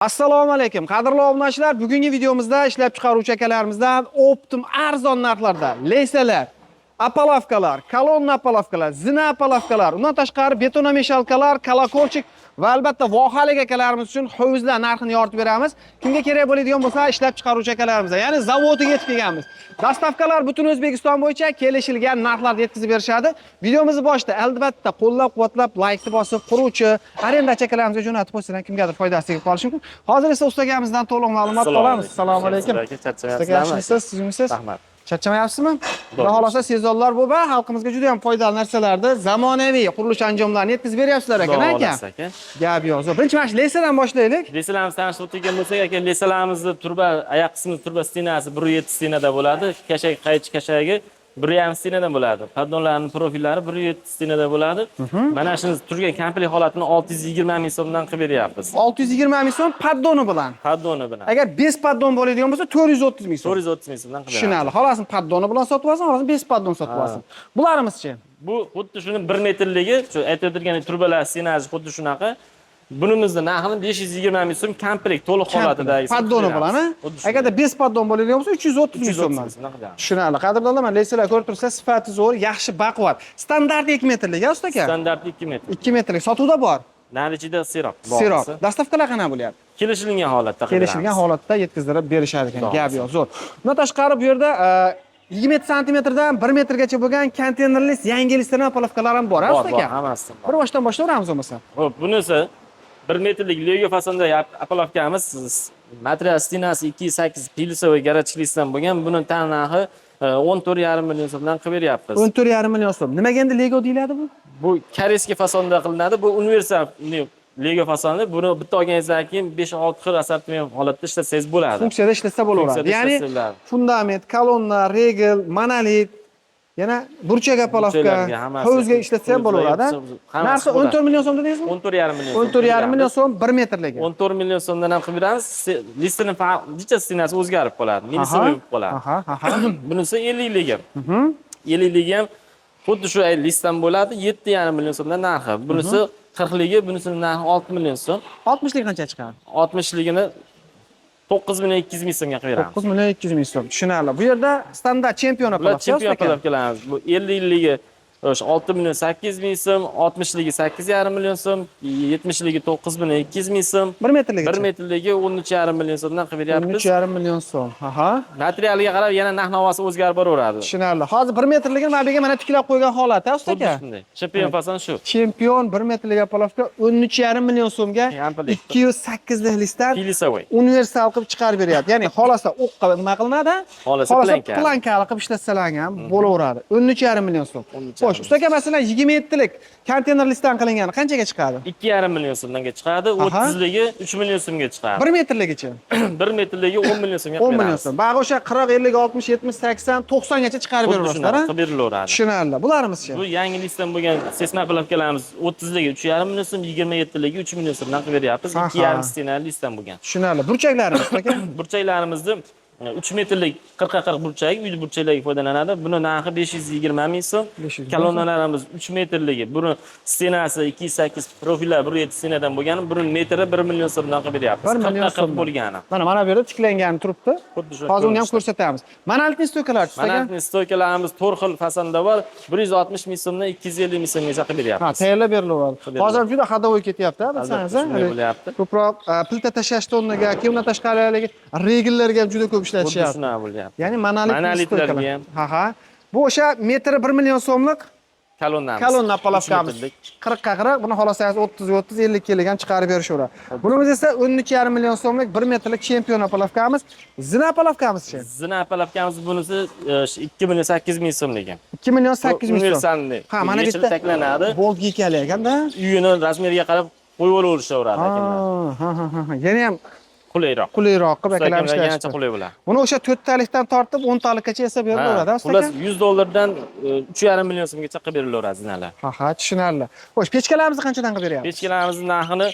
Assalomu alaykum. Qadrli obunachilar, bugungi videomizda ishlab chiqaruvchi akalarimizdan optim arzon narxlarda leysalar, apalavkalar, kolonna apalavkalar, zina apalavkalar, undan tashqari betonameshalkalar, kolokorchik va albatta vohalik akalarimiz uchun hovuzlar narxini yoritib beramiz. Kimga kerak bo'ladigan bo'lsa, ishlab chiqaruvchi akalarimizga, ya'ni zavodiga yetib kelganmiz. Dastavkalar butun O'zbekiston bo'yicha kelishilgan narxlarda yetkazib berishadi. Videomizni boshida albatta qo'llab-quvvatlab, like bosib, quruvchi, arendachi akalarimizga jo'natib qo'ysalar kimgadir foydasi tegib qolishi mumkin. Hozir esa ustagamizdan to'liq ma'lumot olamiz. Assalomu alaykum. Charchamayapsizmi? Sizmisiz? Rahmat. Charchamayapsizmi? Xudo xolasa sezonlar bo'lib, xalqimizga juda ham foydali narsalarni, zamonaviy qurilish anjomlarini yetkazib beryapsizlar aka. Gap yo'q. Birinchi mana shu leysadan boshlaylik. Leysalarimiz tanishib o'tgan bo'lsak, aka, leysalarimizni turba, oyoq qismi turba stenasi 1.7 stenada bo'ladi. Kashak, qaychi kashagi 1.5 stenadan bo'ladi. Paddonlarning profillari 1.7 stenada bo'ladi. Mana shuni turgan komplekt holatini 620 ming so'mdan qilib beryapmiz. 620 ming so'm paddoni bilan. Paddoni bilan. Agar 5 paddon bo'ladigan bo'lsa 430 ming so'm. 430 ming so'mdan qilib beryapmiz. Tushunarli. Xohlasin paddoni bilan sotib olsin, xohlasin 5 paddon sotib olsin. Bularimiz-chi? Bu xuddi shuni 1 metrligi, shu aytib o'tirgan turbalar stenasi xuddi shunaqa. Bunimizni narxini 520 ming so'm komplekt to'liq holatidagi paddoni bilan, agarda 5 paddon bo'ladigan bo'lsa 330 ming so'mdan. Tushunarli. Qadrli, mana leysalar ko'rib turibsiz, sifati zo'r, yaxshi baquvvat. Standart 2 metrlik, usta aka? Standart 2 metr. 2 metrlik sotuvda bor. Nari ichida sirop bor. Sirop. Dastavkalar qanaqa bo'lyapti? Kelishilgan holatda qilib Kelishilgan holatda yetkazdirib berishar ekan. Gap yo'q, zo'r. Bundan tashqari bu yerda 20 santimetrdan 1 metrgacha bo'lgan konteynerli yangi listlar apalavkalar ham bor, usta aka? Bor, hammasi bor. Bir boshdan boshlayveramiz bo'lmasa. Xo'p, bunisi 1 metrlik Lego fasonda apalavkamiz, material stenasi 2.8 pilisovoy garachlikdan bo'lgan. Buning tan narxi 14,5 million so'mdan qilib beryapmiz. 14,5 million so'm. Nimaga endi Lego deyiladi bu? Bu koreyskiy fasonda qilinadi. Bu universal Lego fasonli. Buni bitta olganingizdan keyin 5-6 xil assortiment holatda ishlatsangiz bo'ladi. Funksiyada ishlatsa bo'laveradi. Ya'ni fundament, kolonna, regl, monolit, yana burchak apalavka, hovuzga ishlatsa ham bo'laveradi. Narxi 14 million so'm dedingizmi? 14,5 million. 14,5 million so'm 1 metrligi. 14 million so'mdan ham qilib beramiz. Listining dicha stenasi o'zgarib qoladi. Milisovoy bo'lib qoladi. Bunisi 50 ligi. 50 ligi ham xuddi shu listdan bo'ladi. 7,5 million so'mdan narxi. Bunisi 40 ligi, bunisining narxi 6 million so'm. 60 lik qancha chiqadi? 60 ligini 9,2 ming so'mga qilib beramiz. 9,2 ming so'm. Tushunarli. Bu yerda standart chempion apalavka. Chempion apalavkalarimiz. Bu 50 ligi 6 million 8 ming so'm, 60 ligi 8,5 million so'm, 70 ligi 9,2 ming so'm. 1 metrligi. 1 metrligi 13,5 million so'mdan qilib beryapmiz. 13,5 million so'm. Materialiga qarab yana narx-navosi o'zgarib boraveradi. Tushunarli. Hozir 1 metrligi mana mana tiklab qo'ygan holat, usta aka. Chempion fason shu. Chempion 1 metrlik apalavka 13,5 million so'mga 208 lik listdan pilisovoy universal qilib chiqarib beryapti. Ya'ni xolasa o'qqa nima qilinadi? Xolasa plankali qilib ishlatsalar ham bo'laveradi. 13,5 million so'm. Xo'sh, ustaga masalan 27 lik konteyner listdan qilingani qanchaga chiqadi? 2,5 million so'mdan chiqadi. 30 ligi 3 million so'mga chiqadi. 1 metrligichi? 1 metrligi 10 million so'mga 10 million so'm. Bag'i o'sha 40, 50, 60, 70, 80, 90 gacha chiqarib beraverasizlar, ha? Qilib berilaveradi. Tushunarli. Bularimiz-chi? Bu yangi listdan bo'lgan sesma apalavkalarimiz 30 ligi 3,5 million so'm, 27 ligi 3 million so'mdan qilib beryapmiz. 2,5 stenali listdan bo'lgan. Tushunarli. Burchaklarimiz aka? Burchaklarimizni 3 metrlik 40 burchak, uy burchaklariga foydalanadi. Buni narxi 520 ming so'm. Kolonnalarimiz 3 metrligi. Buni stenasi 2.8 profillar 1.7 stenadan bo'lgan. Buni metri 1 million so'mdan qilib beryapmiz. 1 million so'm bo'lgani. Mana bu yerda tiklangani turibdi. Hozir uni ham ko'rsatamiz. Monolitli stoykalar chiqgan. Monolitli stoykalarimiz 4 xil fasonda bor. 160 ming so'mdan 250 ming so'mgacha qilib beryapmiz. Tayyorlab berilaveradi. Hozir juda hadovoy ketyapti, bilsangiz, ko'proq plita tashlashni o'rniga, undan tashqari regllarga ham juda ko'p ishlatishyapti. Ya'ni monolitli stoykalar. Bu o'sha metri 1 million so'mlik kolonna apalavkamiz. 40 ga 40, buni xolasangiz 30 ga 30, 50 ga ham chiqarib berishaveradi. Bunimiz esa 12,5 million so'mlik 1 metrlik chempion apalavkamiz. Zina apalavkamiz-chi? Zina apalavkamiz bunisi 2 million 8 ming so'mligi. 2 million 8 ming so'm. Universalni. Mana bu yerda taklanadi. Bolt gikali ekanda. Uyini razmeriga qarab qo'yib olaverishaveradi akamlar. Yana ham qulayroq qilib akalar ishlashdi. Qulay bo'ladi. Buni o'sha 4 talikdan tortib 10 talikgacha yasab beraveradi, usta. Xullas 100 dollardan 3,5 million so'mgacha qilib berilaveradi zinalar. Tushunarli. Xo'sh, pechkalarimizni qanchadan qilib beryapsiz? Pechkalarimizning narxini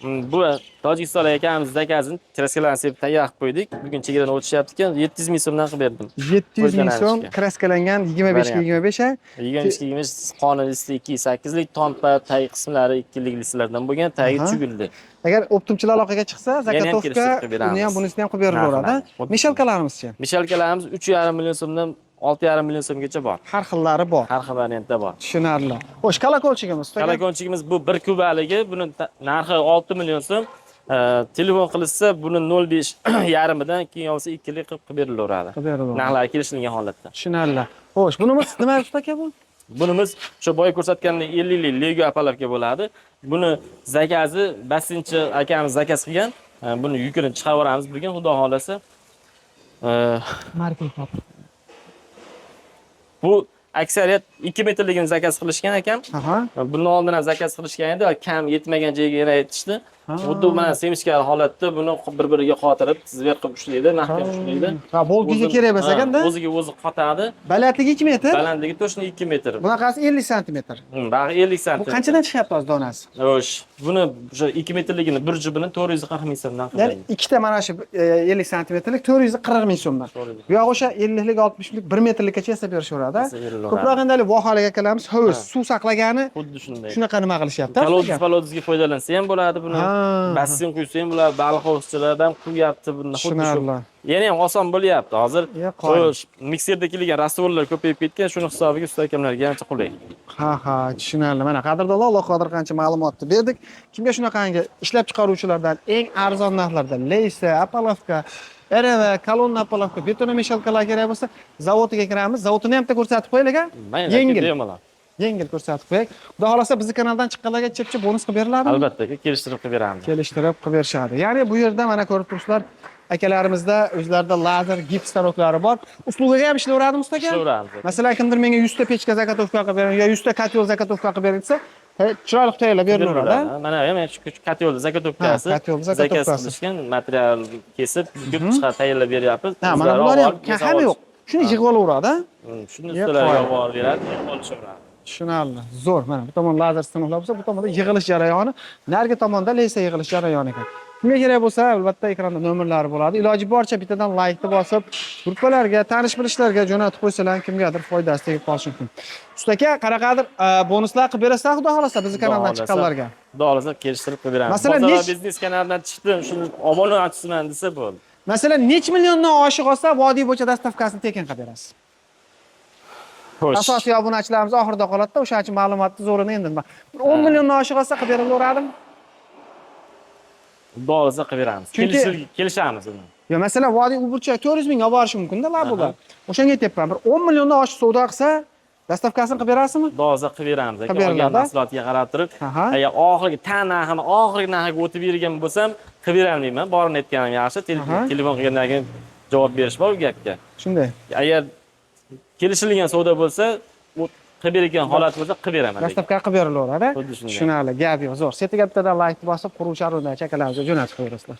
Bu Tojikiston akamiz zakazini kraskalarni sepib tayyor qilib qo'ydik. Bugun chegaradan o'tishyapti ekan, 700 ming so'mdan qilib berdim. 700 ming so'm kraskalangan 25 ga 25 a. 25 qonun listi 208 lik, tompa, tag qismlari 2 lik listlardan bo'lgan, tagi tugildi. Agar optimchilar aloqaga chiqsa, zakatovka uni ham bunisini ham qilib berilaveradi. Mishalkalarimiz-chi? Mishalkalarimiz 3,5 million so'mdan 6,5 million so'mgacha bor. Har xillari bor. Har xil variantda bor. Tushunarli. Xo'sh, kalakolchigimiz. Kalakonchigimiz bu 1 kubaligi, buni narxi 6 million so'm. Telefon qilishsa, buni 05 yarimidan keyin olsa 2 lik qilib berilaveradi. Narxlari kelishilgan holatda. Tushunarli. Xo'sh, bunimiz nima usta aka bu? Bunimiz o'sha boya ko'rsatgandek 50 lik Lego apalarga bo'ladi. Buni zakazi bassinchi akamiz zakaz qilgan. Buni yukini chiqarib yuboramiz bugun, xudo xolasa. Markul papir. Bu aksariyat 2 metrligini zakaz qilishgan akam. Bundan oldin ham zakaz qilishgan edi, kam yetmagan joyga yana aytishdi. Xuddi mana semishkali holatda buni bir-biriga qotirib, zver qilib ushlaydi, mahkam ushlaydi. Ha, bo'lgiga kerak bo'lsa ekanda. O'ziga o'zi qotadi. Balandligi 2 metr. Balandligi точно 2 metr. Bunaqasi 50 sm. Bag'i 50 sm. Bu qanchadan chiqyapti hozir donasi? Xo'sh, buni o'sha 2 metrligini bir jibini 440 ming so'mdan Ya'ni qildim. ikkita mana shu 50 sm-lik 440 ming so'mdan. Bu yoq o'sha 50 lik 60 lik 1 metrlikkacha yasab berishaveradi. Ko'proq endi vohalik akalarimiz hovuz, suv saqlagani xuddi shunday. Shunaqa nima qilishyapti? Kolodizga foydalansa ham bo'ladi buni. Basseyn quysa ham bo'ladi, baliq hovuzchilar ham quyapti buni. Xuddi shu. Yana ham oson bo'lyapti. Hozir mikserda kelgan rastvorlar ko'payib ketgan, shuni hisobiga usta akamlarga ancha qulay. Ha, tushunarli. Mana qadrdonlar, Alloh qodir qancha ma'lumotni berdik. Kimga shunaqangi ishlab chiqaruvchilardan eng arzon narxlarda Leysa, Apalovka, RV, kolonna Apalovka, betonomeshalkalar kerak bo'lsa, zavodiga kiramiz. Zavodini ham ko'rsatib qo'yilgan. Yengil. Yengil ko'rsatib qo'ying. Xudo xolasa bizning kanaldan chiqqanlarga chepchi bonus qilib beriladimi? Albatta, kelishtirib qilib beramiz. Kelishtirib qilib berishadi. Ya'ni bu yerda mana ko'rib turibsizlar, akalarimizda o'zlarida lazer, gips taroklari bor. Uslugaga ham ishlayveradimi usta aka? Ishlayveramiz. Masalan, kimdir menga 100 ta pechka zakatovka qilib bering, yo 100 ta kotel zakatovka qilib bering desa, chiroyli tayyorlab berilaveradi. Mana ham shu kotel zakatovkasi. Zakaz qilishgan material kesib, chiqarib tayyorlab beryapmiz. Mana bular ham yo'q. Shuni yig'ib olaveradi. Shuni ustilarga olib beradi, olishaveradi. Tushunarli. Zo'r. Mana bu tomon lazer sinovlar bo'lsa, bu tomonda yig'ilish jarayoni, narigi tomonda Leysa yig'ilish jarayoni ekan. Kimga kerak bo'lsa, albatta ekranda nomerlari bo'ladi. Iloji boricha bittadan laykni bosib, gruppalarga, tanish bilishlarga jo'natib qo'ysalar, kimgadir foydasi tegib qolishi mumkin. Usta aka, qanaqadir bonuslar qilib berasizlar, xudo xolasa bizning kanaldan chiqqanlarga. Xudo xolasa kelishtirib qilib beramiz. Masalan, biznes kanalidan chiqdim, shuni obunachiman desa bo'ldi. Masalan, nech milliondan oshiq olsa, vodiy bo'yicha dastavkasini tekin qilib berasiz. Asosiy obunachilarimiz oxirida qoladi-da, o'sha uchun ma'lumotni zo'rini endi 10 milliondan oshiq olsa qilib beraveradimi? Xudo qilib beramiz. Kelishamiz uni. Yo, masalan, vodiy uburcha 400 mingga borishi mumkin-da, labular. O'shanga aytyapman, bir 10 milliondan oshiq savdo qilsa, dastavkasini qilib berasizmi? Xudo qilib beramiz. Olgan mahsulotga qarab turib, agar oxirgi tan narxini oxirgi narxiga o'tib bergan bo'lsam, qilib berolmayman. Borini aytganim yaxshi, telefon qilgandan keyin javob berish bor bu gapga. Shunday. Agar kelishilgan savdo bo'lsa, qilib bergan holat bo'lsa, qilib beraman. Dastavka qilib berilaveradi. Tushunarli, gap yo'q, zo'r. Setiga bittadan like bosib, quruvchi aro'ndachi akalarimizga jo'natib qo'yasizlar.